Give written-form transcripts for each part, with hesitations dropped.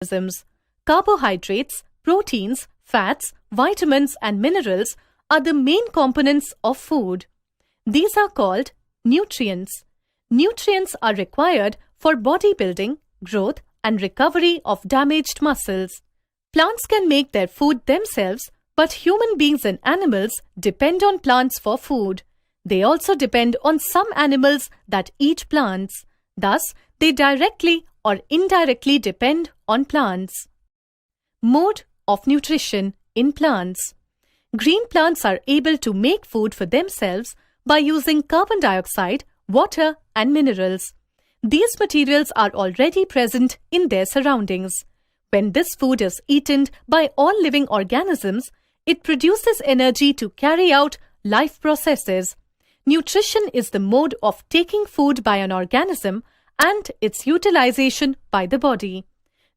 organisms. Carbohydrates, proteins, fats, vitamins and minerals are the main components of food. These are called nutrients. Nutrients are required for bodybuilding, growth and recovery of damaged muscles. Plants can make their food themselves, but human beings and animals depend on plants for food. They also depend on some animals that eat plants. Thus, they directly or indirectly depend on plants. Mode of nutrition in plants. Green plants are able to make food for themselves by using carbon dioxide, water and minerals. These materials are already present in their surroundings. When this food is eaten by all living organisms, it produces energy to carry out life processes. Nutrition is the mode of taking food by an organism and its utilization by the body.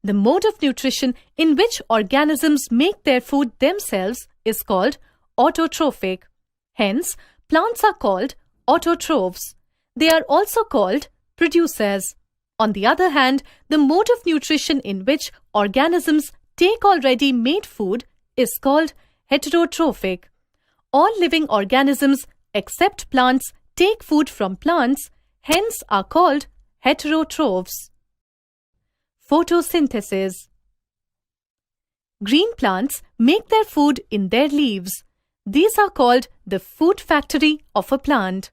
The mode of nutrition in which organisms make their food themselves is called autotrophic. Hence, plants are called autotrophs. They are also called producers. On the other hand, the mode of nutrition in which organisms take already made food is called heterotrophic. All living organisms except plants take food from plants, hence are called heterotrophs. Photosynthesis. Green plants make their food in their leaves. These are called the food factory of a plant.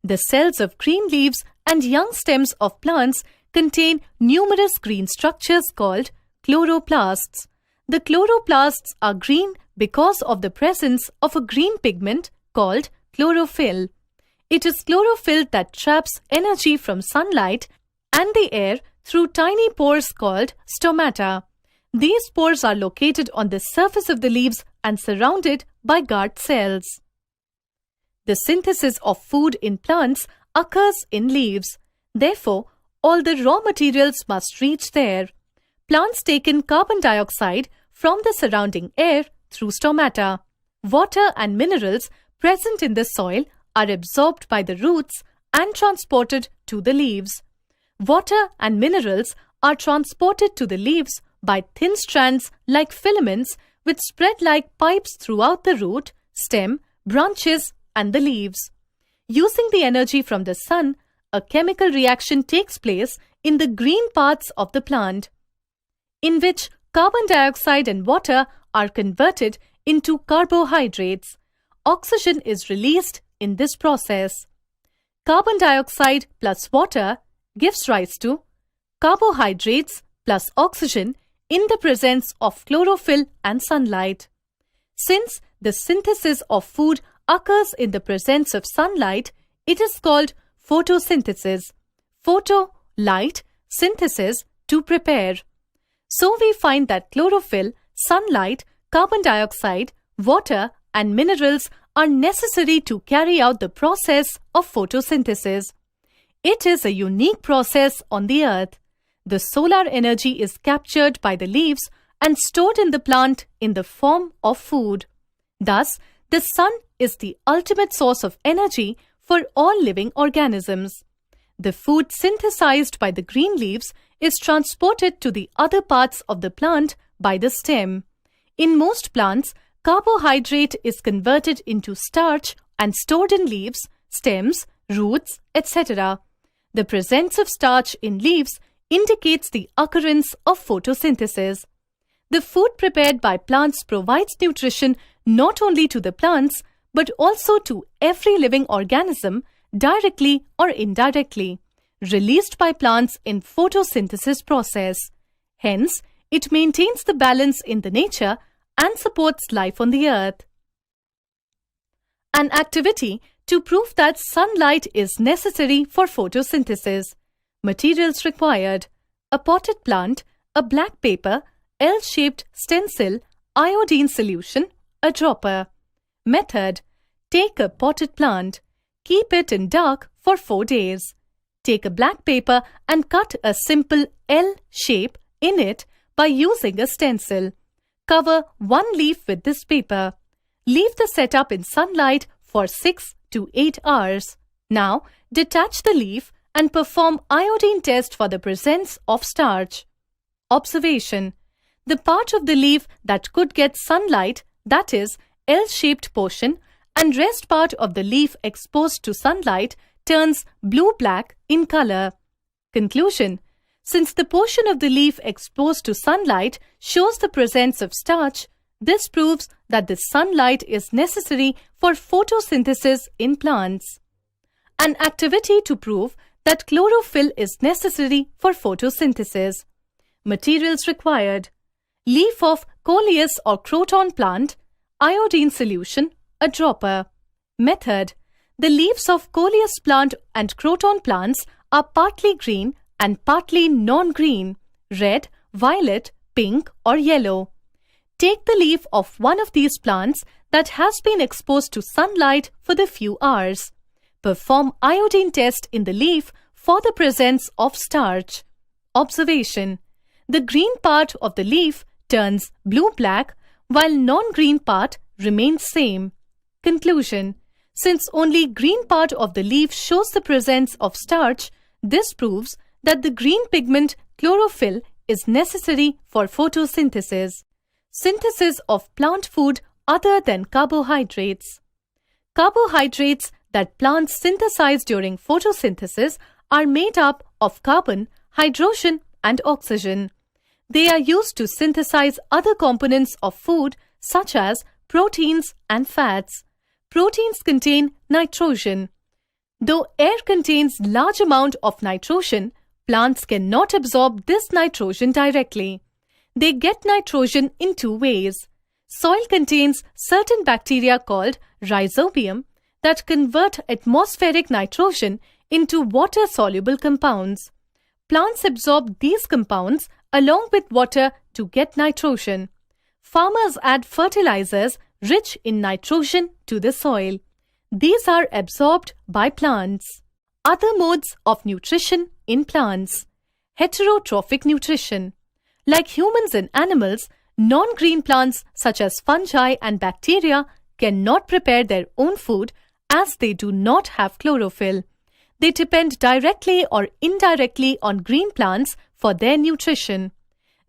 The cells of green leaves and young stems of plants contain numerous green structures called chloroplasts. The chloroplasts are green because of the presence of a green pigment called chlorophyll. It is chlorophyll that traps energy from sunlight and the air through tiny pores called stomata. These pores are located on the surface of the leaves and surrounded by guard cells. The synthesis of food in plants occurs in leaves. Therefore, all the raw materials must reach there. Plants take in carbon dioxide from the surrounding air through stomata. Water and minerals present in the soil are absorbed by the roots and transported to the leaves. Water and minerals are transported to the leaves by thin strands like filaments which spread like pipes throughout the root, stem, branches and the leaves. Using the energy from the sun, a chemical reaction takes place in the green parts of the plant, in which carbon dioxide and water are converted into carbohydrates. Oxygen is released in this process. Carbon dioxide plus water gives rise to carbohydrates plus oxygen in the presence of chlorophyll and sunlight. Since the synthesis of food occurs in the presence of sunlight, it is called photosynthesis. Photo, light, synthesis, to prepare. So we find that chlorophyll, sunlight, carbon dioxide, water and minerals are necessary to carry out the process of photosynthesis. It is a unique process on the earth. The solar energy is captured by the leaves and stored in the plant in the form of food. Thus, the sun is the ultimate source of energy for all living organisms. The food synthesized by the green leaves is transported to the other parts of the plant by the stem. In most plants, carbohydrate is converted into starch and stored in leaves, stems, roots, etc. The presence of starch in leaves indicates the occurrence of photosynthesis. The food prepared by plants provides nutrition not only to the plants but also to every living organism directly or indirectly, released by plants in photosynthesis process. Hence, it maintains the balance in the nature and supports life on the earth. An activity to prove that sunlight is necessary for photosynthesis. Materials required: a potted plant, a black paper, L-shaped stencil, iodine solution, a dropper. Method: take a potted plant. Keep it in dark for 4 days. Take a black paper and cut a simple L shape in it by using a stencil. Cover one leaf with this paper. Leave the setup in sunlight for 6 to 8 hours. Now, detach the leaf and perform iodine test for the presence of starch. Observation. The part of the leaf that could get sunlight, that is, L-shaped portion, and rest part of the leaf exposed to sunlight turns blue-black in color. Conclusion. Since the portion of the leaf exposed to sunlight shows the presence of starch, this proves that the sunlight is necessary for photosynthesis in plants. An activity to prove that chlorophyll is necessary for photosynthesis. Materials required: leaf of coleus or croton plant, iodine solution, a dropper. Method. The leaves of coleus plant and croton plants are partly green and partly non-green, red, violet, pink or yellow. Take the leaf of one of these plants that has been exposed to sunlight for the few hours. Perform iodine test in the leaf for the presence of starch. Observation. The green part of the leaf turns blue-black while non-green part remains same. Conclusion. Since only green part of the leaf shows the presence of starch, this proves that the green pigment chlorophyll is necessary for photosynthesis. Synthesis of plant food other than carbohydrates. Carbohydrates that plants synthesize during photosynthesis are made up of carbon, hydrogen, and oxygen. They are used to synthesize other components of food such as proteins and fats. Proteins contain nitrogen. Though air contains large amount of nitrogen, plants cannot absorb this nitrogen directly. They get nitrogen in two ways. Soil contains certain bacteria called rhizobium that convert atmospheric nitrogen into water-soluble compounds. Plants absorb these compounds along with water to get nitrogen. Farmers add fertilizers rich in nitrogen to the soil. These are absorbed by plants. Other modes of nutrition in plants. Heterotrophic nutrition. Like humans and animals, non-green plants such as fungi and bacteria cannot prepare their own food as they do not have chlorophyll. They depend directly or indirectly on green plants for their nutrition.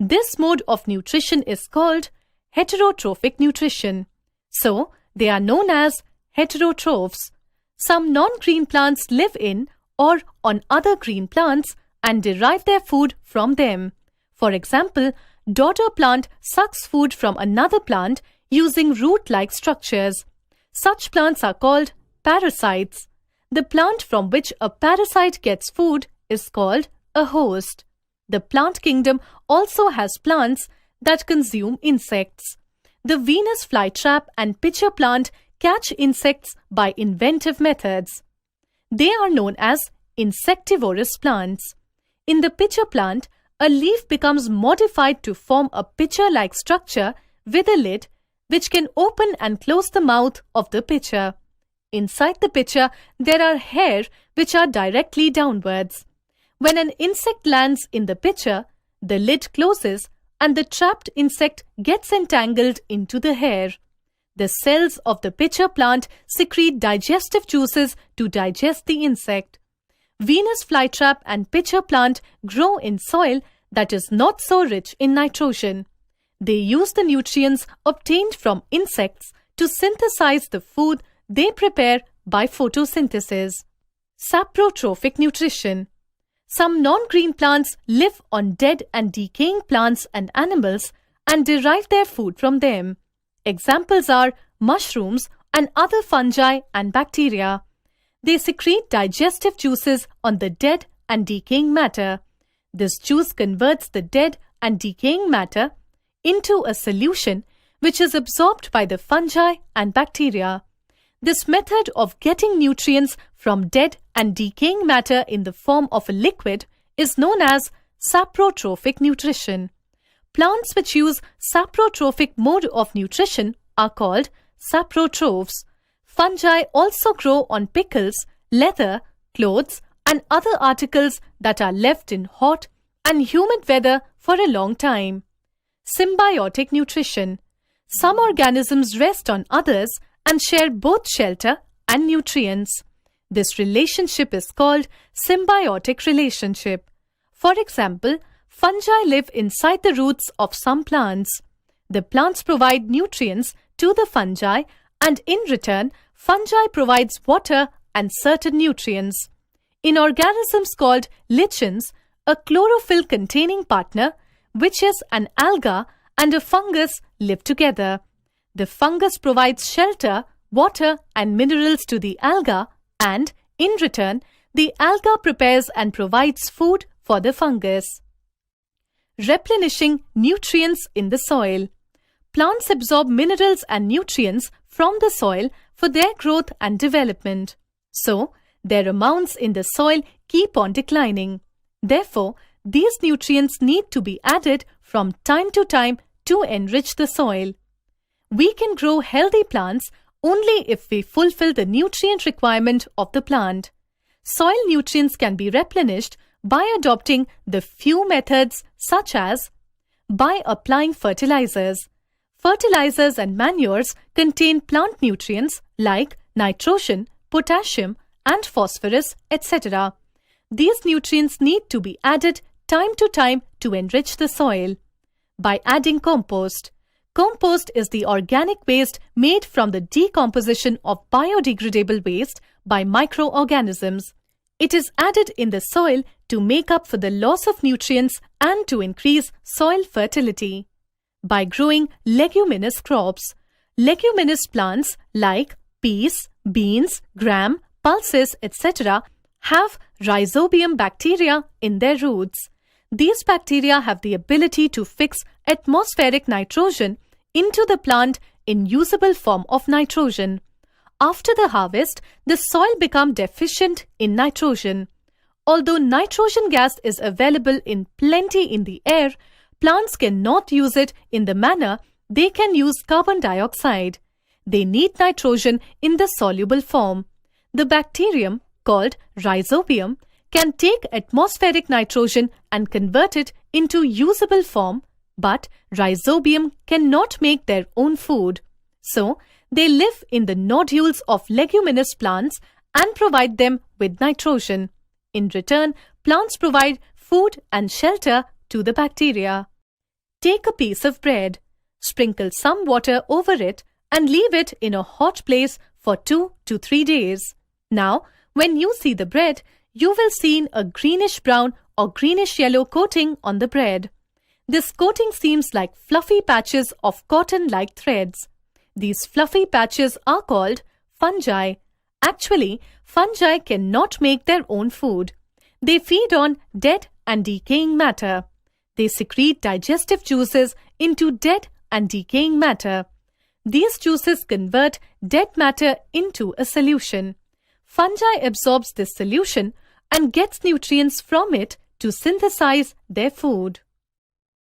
This mode of nutrition is called heterotrophic nutrition. So, they are known as heterotrophs. Some non-green plants live in or on other green plants and derive their food from them. For example, dodder plant sucks food from another plant using root-like structures. Such plants are called parasites. The plant from which a parasite gets food is called a host. The plant kingdom also has plants that consume insects. The Venus flytrap and pitcher plant catch insects by inventive methods. They are known as insectivorous plants. In the pitcher plant, a leaf becomes modified to form a pitcher-like structure with a lid which can open and close the mouth of the pitcher. Inside the pitcher, there are hairs which are directly downwards. When an insect lands in the pitcher, the lid closes and the trapped insect gets entangled into the hair. The cells of the pitcher plant secrete digestive juices to digest the insect. Venus flytrap and pitcher plant grow in soil that is not so rich in nitrogen. They use the nutrients obtained from insects to synthesize the food they prepare by photosynthesis. Saprotrophic nutrition. Some non-green plants live on dead and decaying plants and animals and derive their food from them. Examples are mushrooms and other fungi and bacteria. They secrete digestive juices on the dead and decaying matter. This juice converts the dead and decaying matter into a solution which is absorbed by the fungi and bacteria. This method of getting nutrients from dead and decaying matter in the form of a liquid is known as saprotrophic nutrition. Plants which use saprotrophic mode of nutrition are called saprotrophs. Fungi also grow on pickles, leather, clothes, and other articles that are left in hot and humid weather for a long time. Symbiotic nutrition. Some organisms rest on others and share both shelter and nutrients. This relationship is called symbiotic relationship. For example, Fungi live inside the roots of some plants. The plants provide nutrients to the fungi, and in return, fungi provides water and certain nutrients. In organisms called lichens, a chlorophyll-containing partner, which is an alga, and a fungus live together. The fungus provides shelter, water, and minerals to the alga, and, in return, the alga prepares and provides food for the fungus. Replenishing nutrients in the soil. Plants absorb minerals and nutrients from the soil for their growth and development. So, their amounts in the soil keep on declining. Therefore, these nutrients need to be added from time to time to enrich the soil. We can grow healthy plants only if we fulfill the nutrient requirement of the plant. Soil nutrients can be replenished by adopting the few methods such as by applying fertilizers. Fertilizers and manures contain plant nutrients like nitrogen, potassium, and phosphorus, etc. These nutrients need to be added time to time to enrich the soil. By adding compost. Compost is the organic waste made from the decomposition of biodegradable waste by microorganisms. It is added in the soil to make up for the loss of nutrients and to increase soil fertility. By growing leguminous crops. Leguminous plants like peas, beans, gram, pulses, etc. have rhizobium bacteria in their roots. These bacteria have the ability to fix atmospheric nitrogen into the plant in usable form of nitrogen. After the harvest, the soil becomes deficient in nitrogen. Although nitrogen gas is available in plenty in the air, plants cannot use it in the manner they can use carbon dioxide. They need nitrogen in the soluble form. The bacterium, called rhizobium, can take atmospheric nitrogen and convert it into usable form, but rhizobium cannot make their own food. So, they live in the nodules of leguminous plants and provide them with nitrogen. In return, plants provide food and shelter to the bacteria. Take a piece of bread, sprinkle some water over it, and leave it in a hot place for 2 to 3 days. Now, when you see the bread, you will see a greenish-brown or greenish-yellow coating on the bread. This coating seems like fluffy patches of cotton-like threads. These fluffy patches are called fungi. Actually, fungi cannot make their own food. They feed on dead and decaying matter. They secrete digestive juices into dead and decaying matter. These juices convert dead matter into a solution. Fungi absorbs this solution and gets nutrients from it to synthesize their food.